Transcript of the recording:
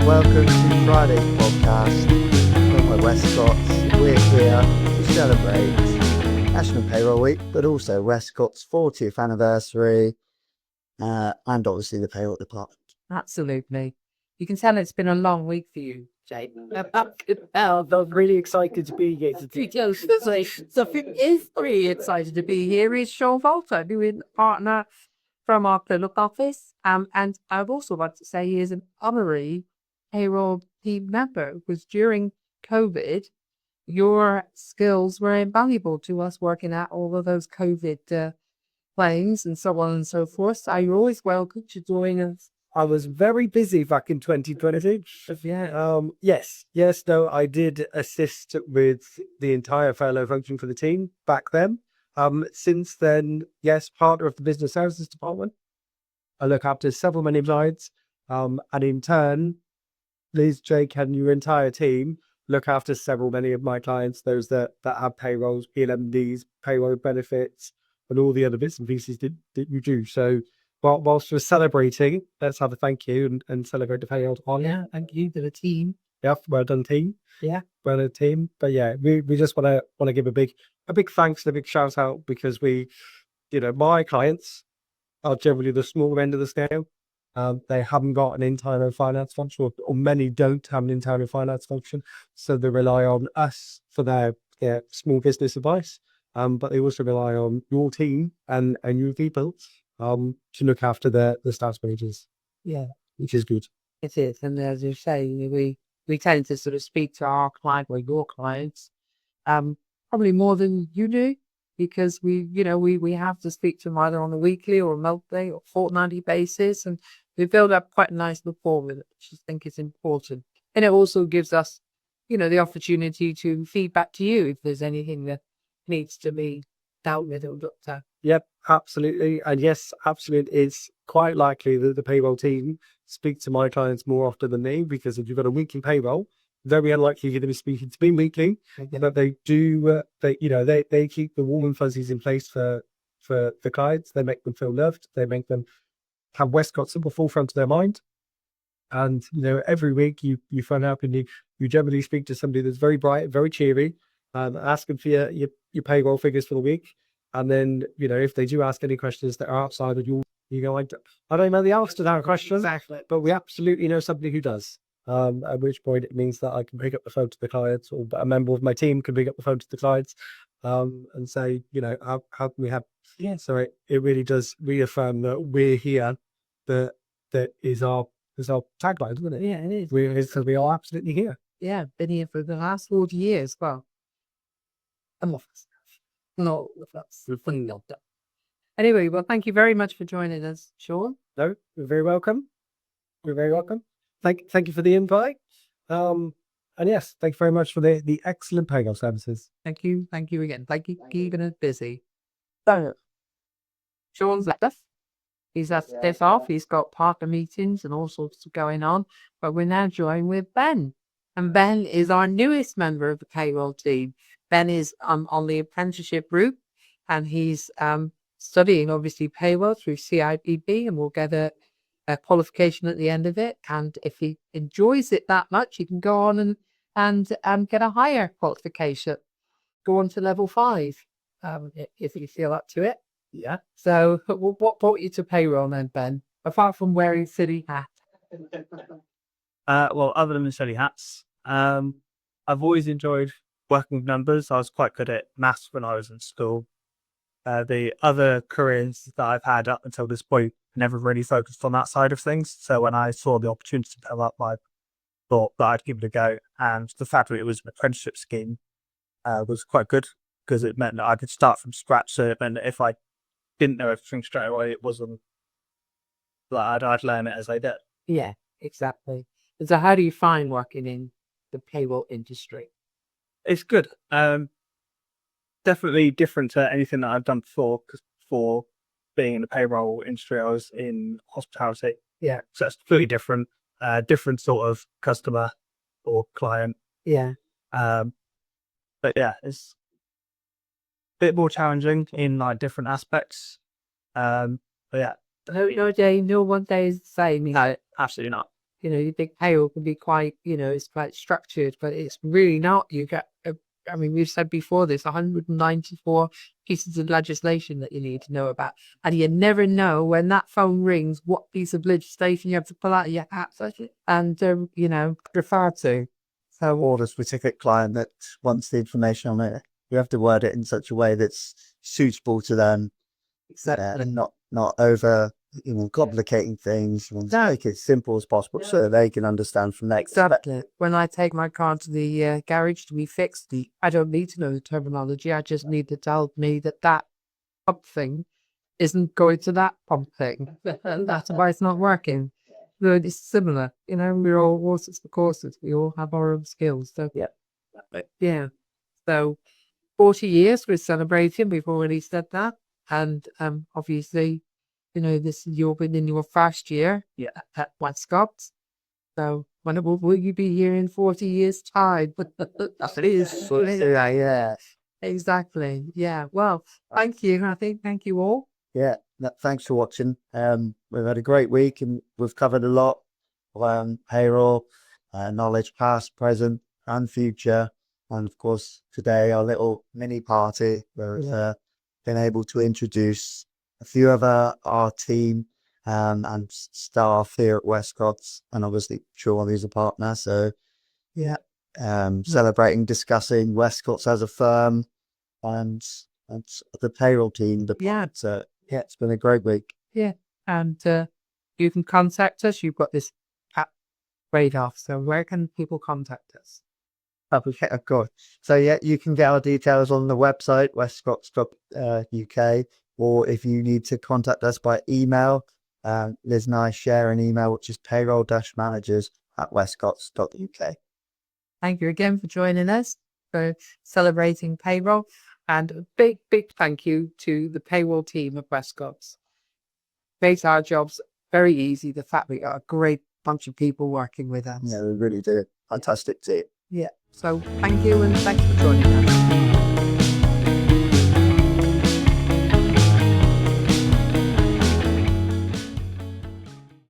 welcome to Friday's podcast from the Westcotts. We're here to celebrate National Payroll Week, but also Westcotts' 40th anniversary, and obviously the payroll department. Absolutely. You can tell it's been a long week for you, Jade. I'm really excited to be here today. So it is really excited to be here. Is Sean Volta, doing partner from our Plymouth office. And I'd also like to say he is an honorary payroll team member, because during COVID, your skills were invaluable to us working at all of those COVID planes and so on and so forth. So you're always welcome to join us. I was very busy back in 2020. Yeah. No, I did assist with the entire furlough function for the team back then. Since then, yes, partner of the business services department. I look after several many clients, and in turn, Liz, Jake, and your entire team look after several many of my clients, those that have payrolls, PLMDs, payroll benefits, and all the other bits and pieces that you do. So whilst we're celebrating, let's have a thank you and celebrate the payroll on. Yeah, thank you to the team. Yeah, well done, team. Yeah. Well done, team. But yeah, we just want to give a big thanks and a big shout out, because my clients are generally the smaller end of the scale. They haven't got an internal finance function, or many don't have an internal finance function, so they rely on us for their small business advice. But they also rely on your team and your people to look after the staff's wages. Yeah, which is good. it is. And as you say, we tend to sort of speak to our client or your clients, probably more than you do, because we have to speak to them either on a weekly or a monthly or fortnightly basis, and we build up quite a nice rapport with it, which I think is important. And it also gives us, the opportunity to feed back to you if there's anything that needs to be dealt with or looked at. Yep, absolutely. And yes, absolutely, it's quite likely that the payroll team speak to my clients more often than me, because if you've got a weekly payroll, very unlikely you're going to be speaking to me weekly. But they do, they keep the warm and fuzzies in place for the clients. They make them feel loved. They make them have Westcotts at the forefront of their mind. And every week you phone up and you generally speak to somebody that's very bright, very cheery, ask them for your payroll figures for the week. And then, if they do ask any questions that are outside of you go, I don't know the answer to that question, Exactly. but we absolutely know somebody who does. At which point it means that I can pick up the phone to the clients, or a member of my team can pick up the phone to the clients, and say, how can we have? Yeah. So it really does reaffirm that we're here. That is our tagline, isn't it? Yeah, it is. Because we are absolutely here. Yeah, been here for the last 40 years. Well, I'm off. No, that's not done. Anyway, well, thank you very much for joining us, Sean. No, you're very welcome. You're very welcome. Thank you for the invite. And yes, thank you very much for the excellent payroll services. Thank you again. Thank you for keeping us busy. So, Sean's left us. He's had this off. He's got partner meetings and all sorts of going on. But we're now joined with Ben. And Ben is our newest member of the payroll team. Ben is on the apprenticeship route, and he's studying, obviously, payroll through CIPB, and will get a qualification at the end of it. And if he enjoys it that much, he can go on and get a higher qualification, go on to level 5, if you feel up to it. Yeah. So what brought you to payroll then, Ben, apart from wearing silly hat? Well, other than the silly hats, I've always enjoyed working with numbers. I was quite good at maths when I was in school. The other careers that I've had up until this point never really focused on that side of things. So when I saw the opportunity to come up, I thought that I'd give it a go. And the fact that it was an apprenticeship scheme was quite good, because it meant that I could start from scratch. So it meant that if I didn't know everything straight away, it wasn't that I'd learn it as I did. Yeah, exactly. So how do you find working in the payroll industry? It's good. Definitely different to anything that I've done before, because before being in the payroll industry, I was in hospitality. Yeah. So it's completely different, different sort of customer or client. Yeah. But yeah, it's a bit more challenging in like different aspects. But yeah. No day, no one day is the same. No, absolutely not. you think payroll can be quite, it's quite structured, but it's really not. You get, I mean, we've said before this, 194 pieces of legislation that you need to know about. And you never know when that phone rings, what piece of legislation you have to pull out of your hat and, refer to. So, or the specific client that wants the information on it, you have to word it in such a way that's suitable to them, and not over, complicating things. Make it as simple as possible so that they can understand from their Exactly. When I take my car to the garage to be fixed, I don't need to know the terminology. I just need to tell me that pump thing isn't going to that pump thing, and that's why it's not working. So it's similar, we're all horses for courses. We all have our own skills. So yeah. So 40 years we're celebrating. We've already said that, and obviously, you've been in your first year at Westcotts. So when will you be here in 40 years' time? That is. Yeah. Exactly. Yeah. Well, thank you. Thank you all. Yeah. Thanks for watching. We've had a great week and we've covered a lot of payroll, knowledge past, present, and future. And of course, today our little mini party where we've been able to introduce a few of our team and staff here at Westcotts, and obviously Sean is a partner. So celebrating, discussing Westcotts as a firm and the payroll team. So it's been a great week. Yeah. And you can contact us. You've got this app radar. So where can people contact us? Okay, of course. So you can get our details on the website, westcotts.uk, or if you need to contact us by email, Liz and I share an email, which is payroll-managers@westcotts.uk. Thank you again for joining us for celebrating payroll. And a big, big thank you to the payroll team of Westcotts. Makes our jobs very easy. The fact we got a great bunch of people working with us. Yeah, we really do. Fantastic team. Yeah. So thank you and thanks for joining us.